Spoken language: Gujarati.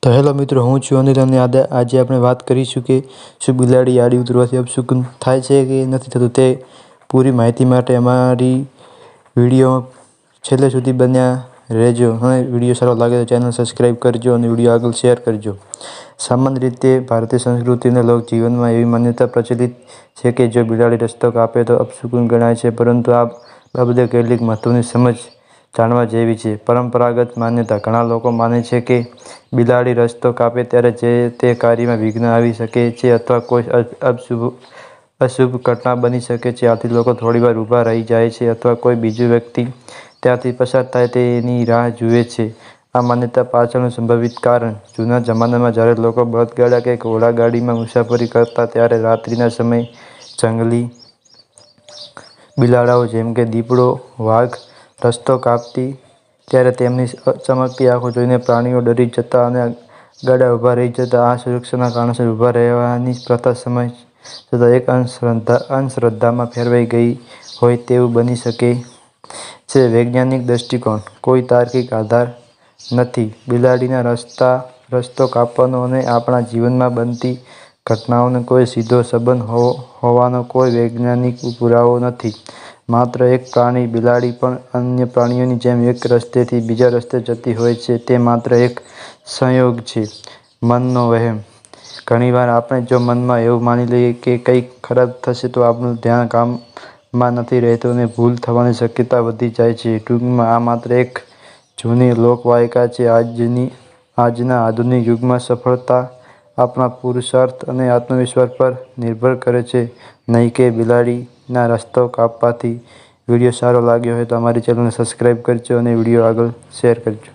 તો હેલો મિત્રો, હું છું અનિલ અને આજે આપણે વાત કરીશું કે શું બિલાડી આડી ઉતરવાથી અપશુકન થાય છે કે નથી થતું. તે પૂરી માહિતી માટે અમારી વિડીયો છેલ્લે સુધી બન્યા રહેજો. અને વિડીયો સારો લાગે તો ચેનલ સબસ્ક્રાઈબ કરજો અને વિડીયો આગળ શેર કરજો. સામાન્ય રીતે ભારતીય સંસ્કૃતિ અને લોકજીવનમાં એવી માન્યતા પ્રચલિત છે કે જો બિલાડી રસ્તો કાપે તો અપશુકન ગણાય છે. પરંતુ આ બાબતે કેટલીક મહત્વની સમજ જાણવા જેવી છે. પરંપરાગત માન્યતા: ઘણા લોકો માને છે કે બિલાડી રસ્તો કાપે ત્યારે જે તે કાર્યમાં વિઘ્ન આવી શકે છે અથવા કોઈ અશુભ ઘટના બની શકે છે. આથી લોકો થોડીવાર ઊભા રહી જાય છે અથવા કોઈ બીજો વ્યક્તિ ત્યાંથી પસાર થાય તેની રાહ જુએ છે. આ માન્યતા પાછળનું સંભવિત કારણ: જૂના જમાનામાં જ્યારે લોકો બળદગાડા કે ઘોડાગાડીમાં મુસાફરી કરતા ત્યારે રાત્રિના સમયે જંગલી બિલાડીઓ જેમ કે દીપડો, વાઘ રસ્તો કાપતી ત્યારે તેમની ચમકતી આંખો જોઈને પ્રાણીઓ ડરી જતા અને ગાડા ઊભા રહી જતા. આ સુરક્ષાના કારણસર ઊભા રહેવાની પ્રથા સમય જતાં એક અંધશ્રદ્ધામાં ફેરવાઈ ગઈ હોય તેવું બની શકે છે. વૈજ્ઞાનિક દૃષ્ટિકોણ: કોઈ તાર્કિક આધાર નથી બિલાડીના રસ્તો કાપવાનો અને આપણા જીવનમાં બનતી ઘટનાઓનો કોઈ સીધો સંબંધ હોવાનો કોઈ વૈજ્ઞાનિક પુરાવો નથી. માત્ર એક પ્રાણી, બિલાડી પણ અન્ય પ્રાણીઓની જેમ એક રસ્તેથી બીજા રસ્તે જતી હોય છે. તે માત્ર એક સંયોગ છે. મનનો વહેમ: ઘણીવાર આપણે જો મનમાં એવું માની લઈએ કે કંઈક ખરાબ થશે તો આપણું ધ્યાન કામમાં નથી રહેતું અને ભૂલ થવાની શક્યતા વધી જાય છે. ટૂંકમાં, આ માત્ર એક જૂની લોકવાયકા છે. આજના આધુનિક યુગમાં સફળતા આપણા પુરુષાર્થ અને આત્મવિશ્વાસ પર નિર્ભર કરે છે, નહીં કે બિલાડીના રસ્તો કાપવાથી. વિડીયો સારો લાગ્યો હોય તો અમારી ચેનલને સબસ્ક્રાઈબ કરજો અને વિડીયો આગળ શેર કરજો.